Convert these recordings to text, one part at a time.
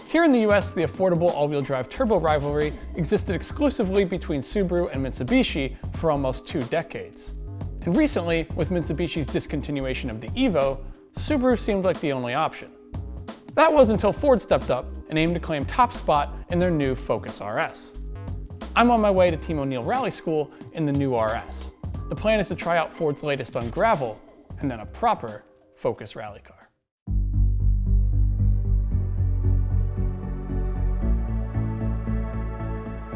Here in the US, the affordable all-wheel drive turbo rivalry existed exclusively between Subaru and Mitsubishi for almost 2 decades. And recently, with Mitsubishi's discontinuation of the Evo, Subaru seemed like the only option. That was until Ford stepped up and aimed to claim top spot in their new Focus RS. I'm on my way to Team ONeil Rally School in the new RS. The plan is to try out Ford's latest on gravel, and then a proper Focus rally car.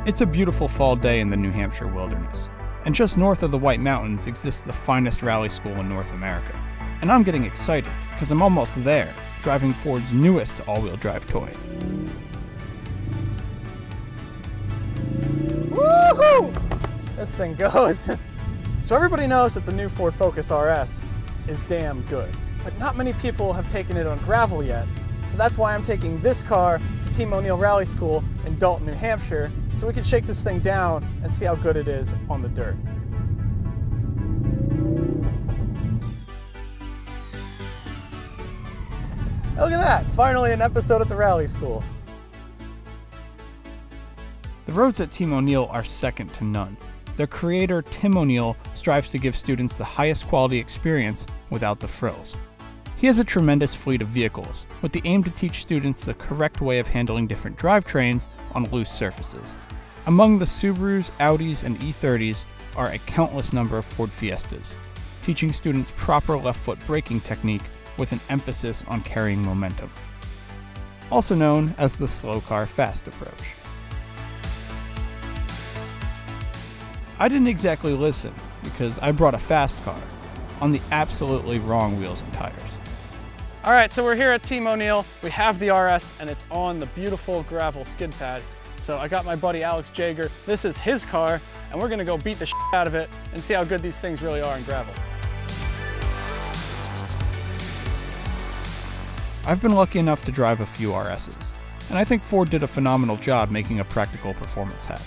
It's a beautiful fall day in the New Hampshire wilderness, and just north of the White Mountains exists the finest rally school in North America. And I'm getting excited, because I'm almost there, driving Ford's newest all-wheel drive toy. Woohoo! This thing goes. So everybody knows that the new Ford Focus RS is damn good, but not many people have taken it on gravel yet. So that's why I'm taking this car to Team ONeil Rally School in Dalton, New Hampshire, so we can shake this thing down and see how good it is on the dirt. Look at that, finally an episode at the Rally School. The roads at Team ONeil are second to none. Their creator, Tim ONeil, strives to give students the highest quality experience without the frills. He has a tremendous fleet of vehicles, with the aim to teach students the correct way of handling different drivetrains on loose surfaces. Among the Subarus, Audis, and E30s are a countless number of Ford Fiestas, teaching students proper left foot braking technique with an emphasis on carrying momentum. Also known as the slow car fast approach. I didn't exactly listen because I brought a fast car on the absolutely wrong wheels and tires. All right, so we're here at Team ONeil. We have the RS and it's on the beautiful gravel skid pad. So I got my buddy Alex Jager. This is his car and we're gonna go beat the shit out of it and see how good these things really are in gravel. I've been lucky enough to drive a few RSs, and I think Ford did a phenomenal job making a practical performance hatch.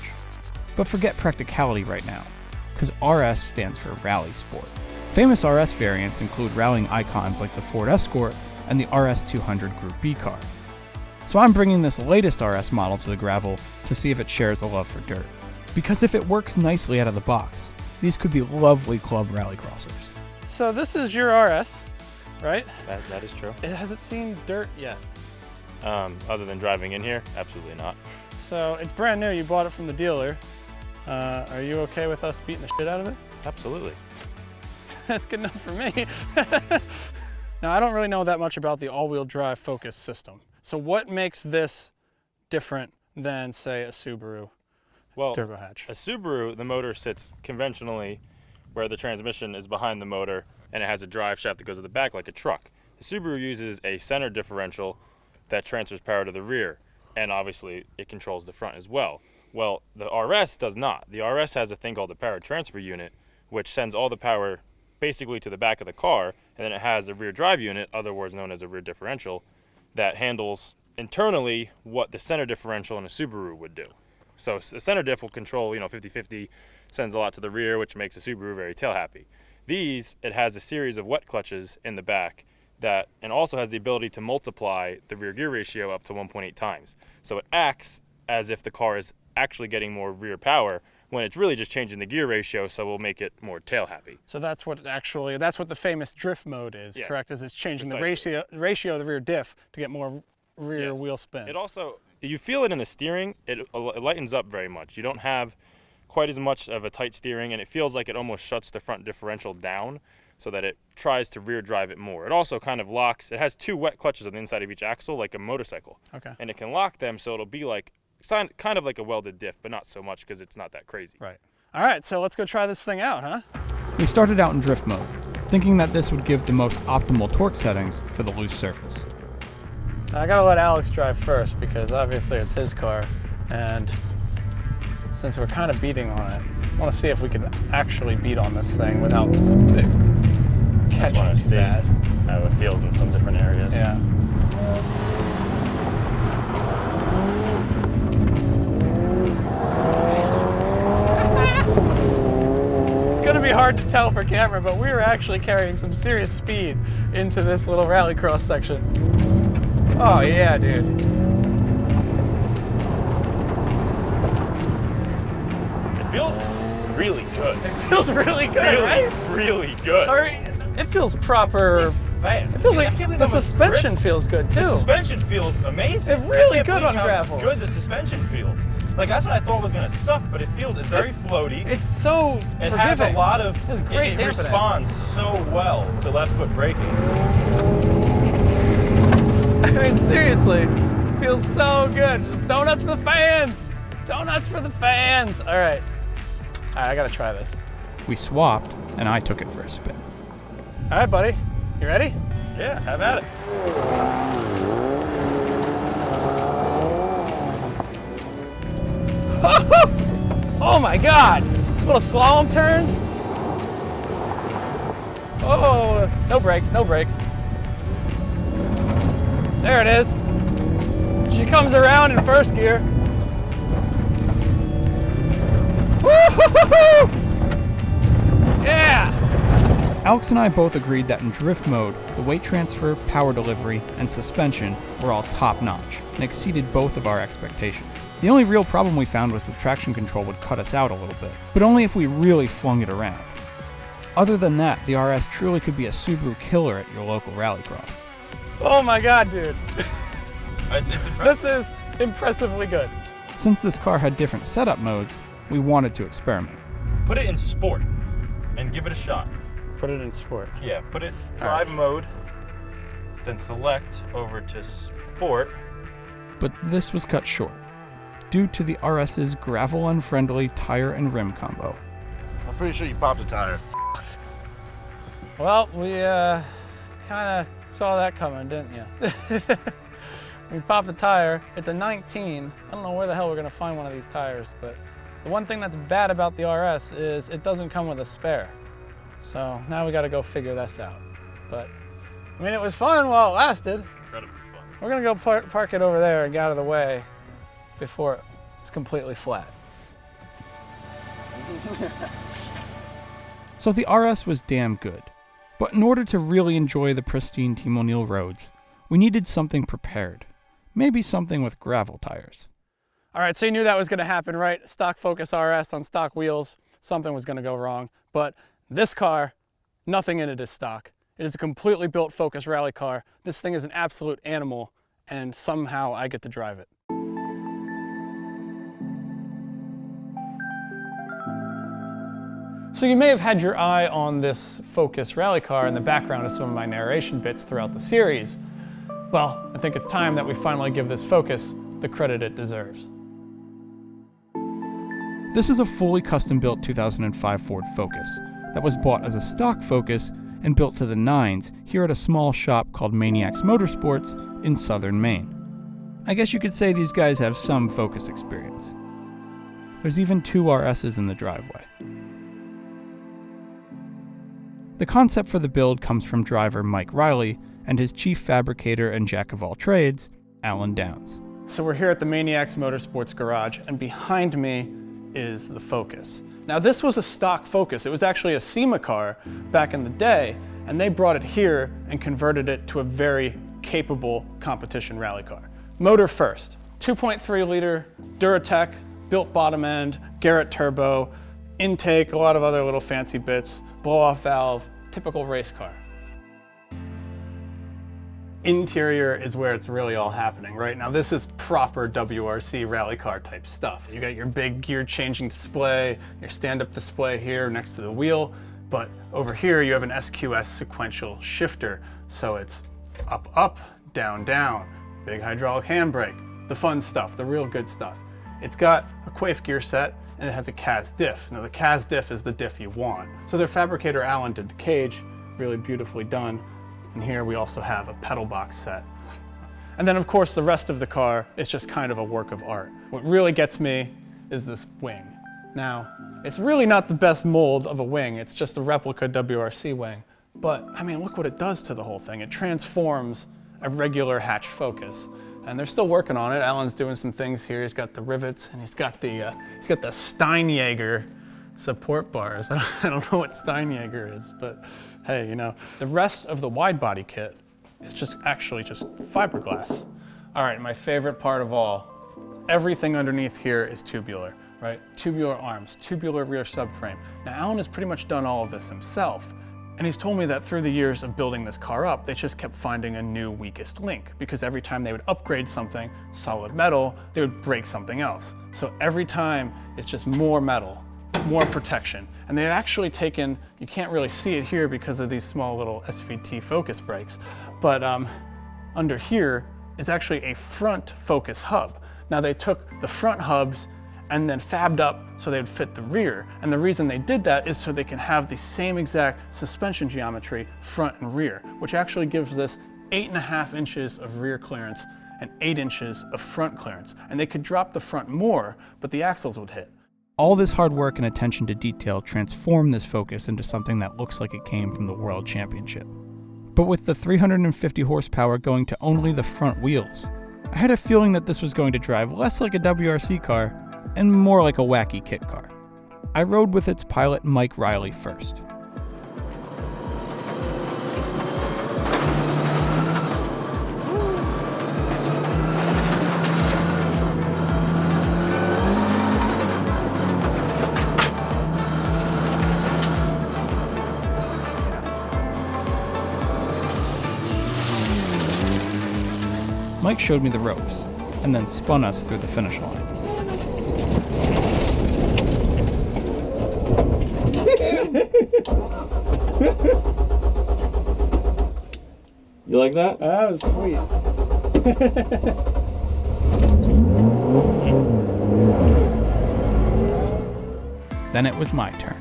But forget practicality right now, because RS stands for Rally Sport. Famous RS variants include rallying icons like the Ford Escort and the RS 200 Group B car. So I'm bringing this latest RS model to the gravel to see if it shares a love for dirt. Because if it works nicely out of the box, these could be lovely club rally crossers. So this is your RS, right? That is true. Has it seen dirt yet? Other than driving in here, absolutely not. So it's brand new, you bought it from the dealer. Are you okay with us beating the shit out of it? Absolutely. That's good enough for me. Now, I don't really know that much about the all-wheel drive Focus system. So what makes this different than, say, a Subaru turbo hatch? A Subaru, the motor sits conventionally where the transmission is behind the motor and it has a drive shaft that goes at the back like a truck. The Subaru uses a center differential that transfers power to the rear, and obviously it controls the front as well. Well, the RS does not. The RS has a thing called the power transfer unit, which sends all the power basically to the back of the car, and then it has a rear drive unit, otherwise known as a rear differential, that handles internally what the center differential in a Subaru would do. So the center diff will control, 50-50, sends a lot to the rear, which makes a Subaru very tail happy. These, it has a series of wet clutches in the back and also has the ability to multiply the rear gear ratio up to 1.8 times. So it acts as if the car is actually getting more rear power when it's really just changing the gear ratio, so we'll make it more tail happy. So that's what the famous drift mode is, yeah. Correct? Is it's changing the ratio of the rear diff to get more rear wheel spin. It also, you feel it in the steering, it lightens up very much. You don't have quite as much of a tight steering, and it feels like it almost shuts the front differential down so that it tries to rear drive it more. It also kind of locks, it has 2 wet clutches on the inside of each axle like a motorcycle. Okay. And it can lock them so it'll be like, kind of like a welded diff, but not so much because it's not that crazy. Right. All right, so let's go try this thing out, huh? We started out in drift mode, thinking that this would give the most optimal torque settings for the loose surface. I gotta let Alex drive first because obviously it's his car, and since we're kind of beating on it, I want to see if we can actually beat on this thing without I just want to see how it feels in some different areas. Yeah. It's going to be hard to tell for camera, but we're actually carrying some serious speed into this little rallycross section. Oh yeah, dude. feels really good. It feels really good, right? Really good. Or it feels proper. It's fast. It feels like I can't believe the how much suspension grip. feels good too. The suspension feels amazing. It's really I can't good believe on how gravel. Good the suspension feels. Like that's what I thought was gonna suck, but it's very floaty. It's so It forgiving. has a lot of. It has great It dampening. responds so well to left foot braking. I mean, seriously, it feels so good. Just donuts for the fans. Donuts for the fans. All right, I gotta try this. We swapped, and I took it for a spin. All right, buddy, you ready? Yeah, have at it. Oh my God! Little slalom turns. Oh, no brakes, no brakes. There it is. She comes around in first gear. Woo-hoo-hoo-hoo! Yeah! Alex and I both agreed that in drift mode, the weight transfer, power delivery, and suspension were all top-notch and exceeded both of our expectations. The only real problem we found was the traction control would cut us out a little bit, but only if we really flung it around. Other than that, the RS truly could be a Subaru killer at your local rallycross. Oh my God, dude. It's impressive. This is impressively good. Since this car had different setup modes, we wanted to experiment. Put it in sport and give it a shot. Put it in sport. Yeah, put it drive mode, then select over to sport. But this was cut short, due to the RS's gravel-unfriendly tire and rim combo. I'm pretty sure you popped a tire. Well, we kind of saw that coming, didn't you? We popped the tire. It's a 19. I don't know where the hell we're going to find one of these tires, but the one thing that's bad about the RS is it doesn't come with a spare. So now we got to go figure this out. But, I mean, it was fun while it lasted. It's incredibly fun. We're going to go park it over there and get out of the way before it's completely flat. So the RS was damn good. But in order to really enjoy the pristine Team ONeil roads, we needed something prepared. Maybe something with gravel tires. All right, so you knew that was going to happen, right? Stock Focus RS on stock wheels. Something was going to go wrong. But this car, nothing in it is stock. It is a completely built Focus rally car. This thing is an absolute animal, and somehow I get to drive it. So you may have had your eye on this Focus rally car in the background of some of my narration bits throughout the series. Well, I think it's time that we finally give this Focus the credit it deserves. This is a fully custom-built 2005 Ford Focus that was bought as a stock Focus and built to the nines here at a small shop called Maniacs Motorsports in southern Maine. I guess you could say these guys have some Focus experience. There's even 2 RSs in the driveway. The concept for the build comes from driver Mike Riley and his chief fabricator and jack of all trades, Alan Downs. So we're here at the Maniacs Motorsports garage, and behind me is the Focus. Now this was a stock Focus. It was actually a SEMA car back in the day, and they brought it here and converted it to a very capable competition rally car. Motor first, 2.3 liter Duratec, built bottom end, Garrett turbo, intake, a lot of other little fancy bits, blow-off valve, typical race car. Interior is where it's really all happening, right? Now this is proper WRC rally car type stuff. You got your big gear changing display, your stand-up display here next to the wheel, but over here you have an SQS sequential shifter. So it's up, up, down, down, big hydraulic handbrake, the fun stuff, the real good stuff. It's got a Quaife gear set, and it has a CAS diff. Now the CAS diff is the diff you want. So their fabricator Alan did the cage, really beautifully done. And here we also have a pedal box set. And then of course the rest of the car is just kind of a work of art. What really gets me is this wing. Now, it's really not the best mold of a wing, it's just a replica WRC wing. But I mean, look what it does to the whole thing. It transforms a regular hatch Focus. And they're still working on it. Alan's doing some things here. He's got the rivets, and he's got the Steinjager support bars. I don't know what Steinjager is, but hey, you know. The rest of the wide body kit is just actually just fiberglass. All right, my favorite part of all, everything underneath here is tubular, right? Tubular arms, tubular rear subframe. Now Alan has pretty much done all of this himself. And he's told me that through the years of building this car up, they just kept finding a new weakest link, because every time they would upgrade something, solid metal, they would break something else. So every time it's just more metal, more protection. And they've actually taken, you can't really see it here because of these small little SVT focus brakes, but under here is actually a front focus hub. Now they took the front hubs and then fabbed up so they would fit the rear. And the reason they did that is so they can have the same exact suspension geometry front and rear, which actually gives this 8.5 inches of rear clearance and 8 inches of front clearance. And they could drop the front more, but the axles would hit. All this hard work and attention to detail transformed this Focus into something that looks like it came from the World Championship. But with the 350 horsepower going to only the front wheels, I had a feeling that this was going to drive less like a WRC car and more like a wacky kit car. I rode with its pilot Mike Riley first. Mike showed me the ropes, and then spun us through the finish line. You like that? That was sweet. Then it was my turn.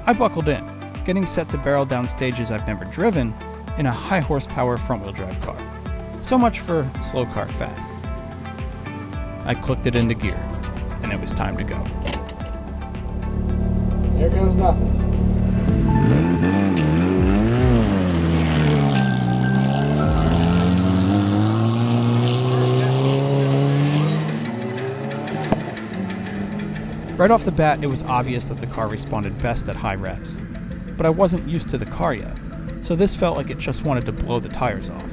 I buckled in, getting set to barrel down stages I've never driven in a high horsepower front wheel drive car. So much for slow car fast. I clicked it into gear, and it was time to go. Here goes nothing. Right off the bat, it was obvious that the car responded best at high revs. But I wasn't used to the car yet, so this felt like it just wanted to blow the tires off.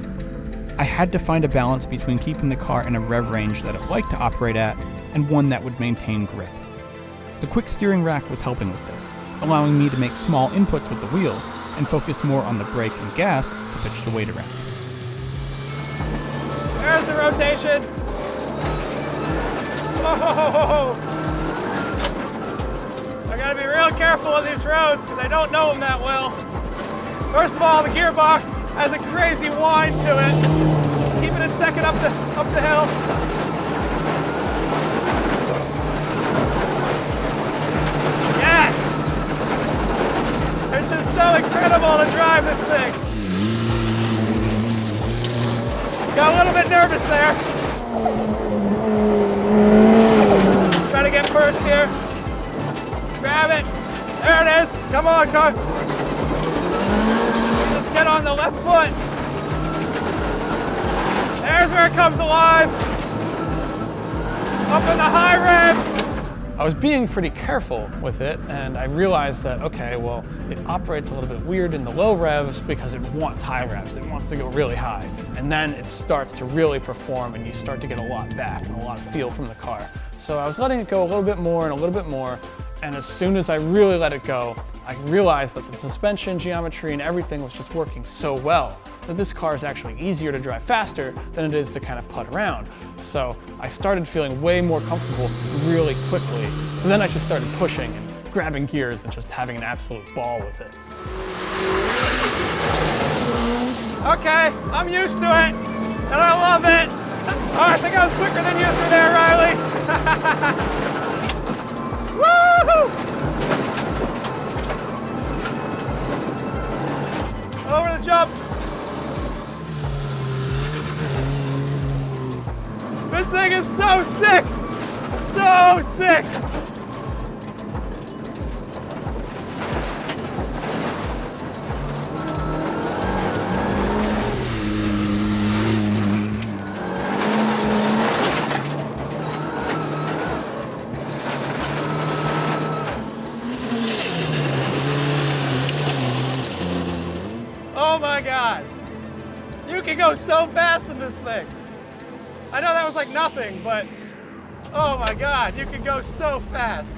I had to find a balance between keeping the car in a rev range that it liked to operate at and one that would maintain grip. The quick steering rack was helping with this, allowing me to make small inputs with the wheel and focus more on the brake and gas to pitch the weight around. There's the rotation. Whoa! I gotta be real careful on these roads because I don't know them that well. First of all, the gearbox has a crazy whine to it. Just keep it in second up the hill. Yeah! It's just so incredible to drive this thing. Got a little bit nervous there. Try to get first here. Grab it. There it is. Come on, car. Just get on the left foot. There's where it comes alive. Up in the high revs. I was being pretty careful with it, and I realized that, okay, well, it operates a little bit weird in the low revs because it wants high revs. It wants to go really high. And then it starts to really perform, and you start to get a lot back and a lot of feel from the car. So I was letting it go a little bit more and a little bit more. And as soon as I really let it go, I realized that the suspension geometry and everything was just working so well that this car is actually easier to drive faster than it is to kind of putt around. So I started feeling way more comfortable really quickly. So then I just started pushing and grabbing gears and just having an absolute ball with it. Okay, I'm used to it, and I love it. Oh, I think I was quicker than you through there, Riley. Woo! Over the jump. This thing is so sick! So sick! Oh my God! You can go so fast in this thing! I know that was like nothing, but Oh my God, you can go so fast.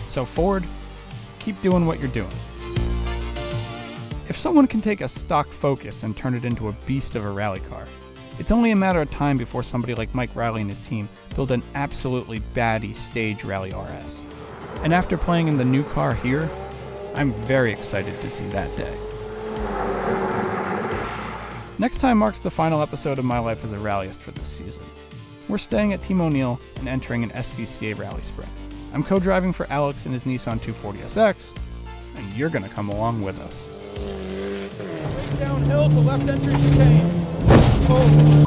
So Ford, keep doing what you're doing. If someone can take a stock Focus and turn it into a beast of a rally car, it's only a matter of time before somebody like Mike Riley and his team build an absolutely batty stage Rally RS. And after playing in the new car here, I'm very excited to see that day. Next time marks the final episode of my life as a rallyist for this season. We're staying at Team ONeil and entering an SCCA rally sprint. I'm co-driving for Alex in his Nissan 240SX, and you're gonna come along with us. Downhill to left entry chicane. Holy